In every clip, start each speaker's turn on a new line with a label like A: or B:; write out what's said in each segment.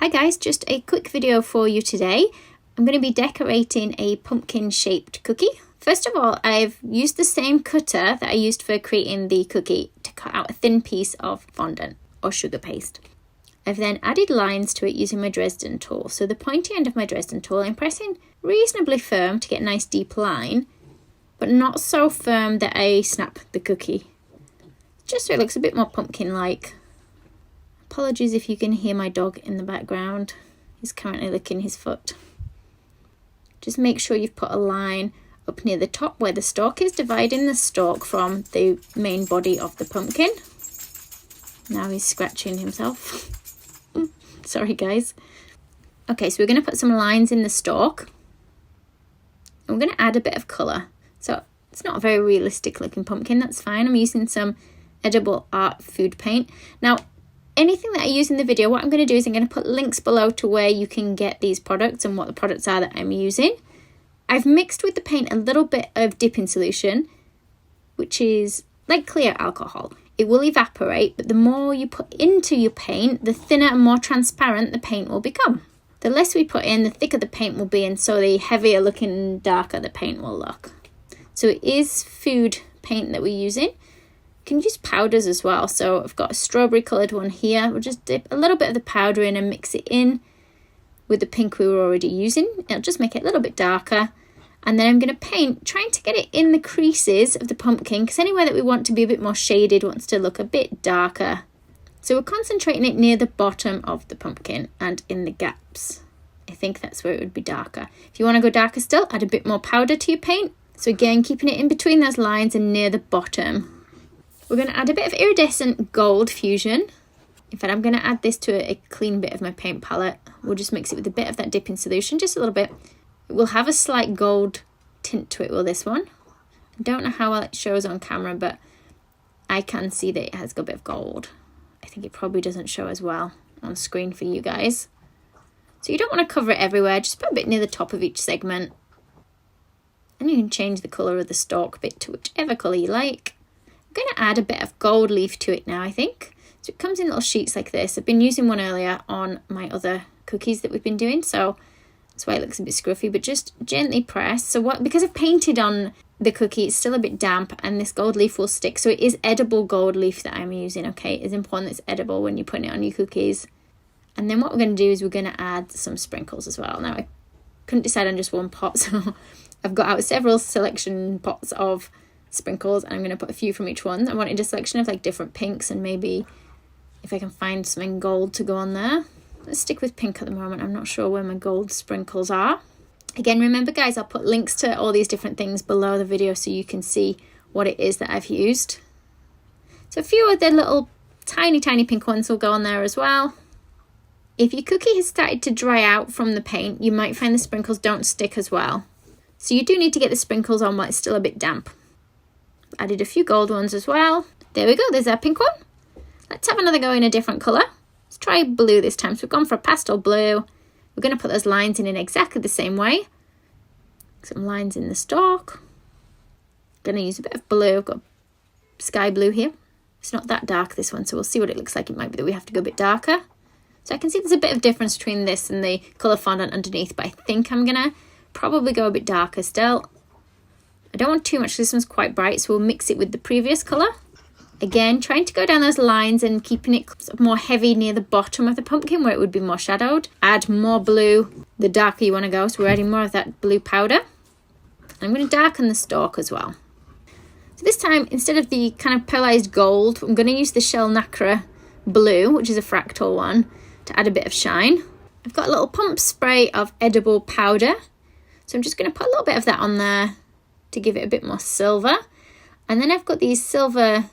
A: Hi guys, just a quick video for you today. I'm going to be decorating a pumpkin shaped cookie. First of all, I've used the same cutter that I used for creating the cookie to cut out a thin piece of fondant or sugar paste. I've then added lines to it using my Dresden tool. So the pointy end of my Dresden tool I'm pressing reasonably firm to get a nice deep line, but not so firm that I snap the cookie. Just so it looks a bit more pumpkin-like. Apologies if you can hear my dog in the background. He's currently licking his foot. Just make sure you've put a line up near the top where the stalk is, dividing the stalk from the main body of the pumpkin. Now he's scratching himself. Sorry guys. Okay, so we're going to put some lines in the stalk. And we're going to add a bit of colour. So it's not a very realistic looking pumpkin, that's fine. I'm using some edible art food paint. Now, anything that I use in the video, what I'm going to do is I'm going to put links below to where you can get these products and what the products are that I'm using. I've mixed with the paint a little bit of dipping solution, which is like clear alcohol. It will evaporate, but the more you put into your paint, the thinner and more transparent the paint will become. The less we put in, the thicker the paint will be, and so the heavier looking, darker the paint will look. So it is food paint that we're using. You can use powders as well. So I've got a strawberry coloured one here. We'll just dip a little bit of the powder in and mix it in with the pink we were already using. It'll just make it a little bit darker. And then I'm going to paint, trying to get it in the creases of the pumpkin, because anywhere that we want to be a bit more shaded wants to look a bit darker. So we're concentrating it near the bottom of the pumpkin and in the gaps. I think that's where it would be darker. If you want to go darker still, add a bit more powder to your paint. So again, keeping it in between those lines and near the bottom. We're going to add a bit of iridescent gold fusion. In fact, I'm going to add this to a clean bit of my paint palette. We'll just mix it with a bit of that dipping solution, just a little bit. It will have a slight gold tint to it, will this one. I don't know how well it shows on camera, but I can see that it has got a bit of gold. I think it probably doesn't show as well on screen for you guys. So you don't want to cover it everywhere, just put a bit near the top of each segment. And you can change the colour of the stalk bit to whichever colour you like. I'm going to add a bit of gold leaf to it now, I think. So it comes in little sheets like this. I've been using one earlier on my other cookies that we've been doing, so that's why it looks a bit scruffy, but just gently press. So because I've painted on the cookie, it's still a bit damp and this gold leaf will stick. So it is edible gold leaf that I'm using, okay? It's important that it's edible when you're putting it on your cookies. And then what we're going to do is we're going to add some sprinkles as well. Now, I couldn't decide on just one pot, so I've got out several selection pots of sprinkles and I'm going to put a few from each one. I wanted a selection of like different pinks and maybe if I can find something gold to go on there. Let's stick with pink at the moment. I'm not sure where my gold sprinkles are. Again, remember guys, I'll put links to all these different things below the video so you can see what it is that I've used. So a few of the little tiny pink ones will go on there as well. If your cookie has started to dry out from the paint, you might find the sprinkles don't stick as well. So you do need to get the sprinkles on while it's still a bit damp. Added a few gold ones as well. There we go, there's our pink one. Let's have another go in a different colour. Let's try blue this time. So we've gone for a pastel blue. We're going to put those lines in exactly the same way. Some lines in the stalk. Going to use a bit of blue. I've got sky blue here. It's not that dark, this one, so we'll see what it looks like. It might be that we have to go a bit darker. So I can see there's a bit of difference between this and the colour fondant underneath, but I think I'm going to probably go a bit darker still. I don't want too much, this one's quite bright, so we'll mix it with the previous colour. Again, trying to go down those lines and keeping it sort of more heavy near the bottom of the pumpkin where it would be more shadowed. Add more blue, the darker you want to go, so we're adding more of that blue powder. I'm going to darken the stalk as well. So this time, instead of the kind of pearlized gold, I'm going to use the Shell Nacre blue, which is a fractal one, to add a bit of shine. I've got a little pump spray of edible powder, so I'm just going to put a little bit of that on there to give it a bit more silver. And then I've got these silver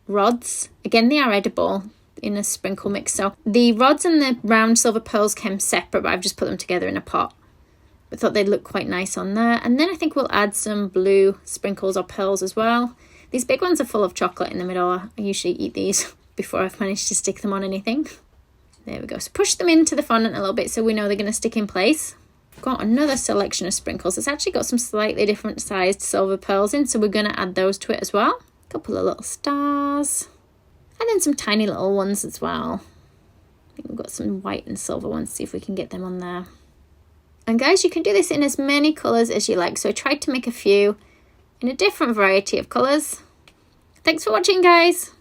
A: rods. Again, they are edible in a sprinkle mix. So the rods and the round silver pearls came separate, but I've just put them together in a pot. I thought they'd look quite nice on there. And then I think we'll add some blue sprinkles or pearls as well. These big ones are full of chocolate in the middle. I usually eat these before I've managed to stick them on anything. There we go. So push them into the fondant a little bit so we know they're going to stick in place. Got another selection of sprinkles. It's actually got some slightly different sized silver pearls in, so we're going to add those to it as well. A couple of little stars and then some tiny little ones as well. think we've got some white and silver ones, see if we can get them on there. And guys, you can do this in as many colours as you like. So I tried to make a few in a different variety of colours. Thanks for watching, guys.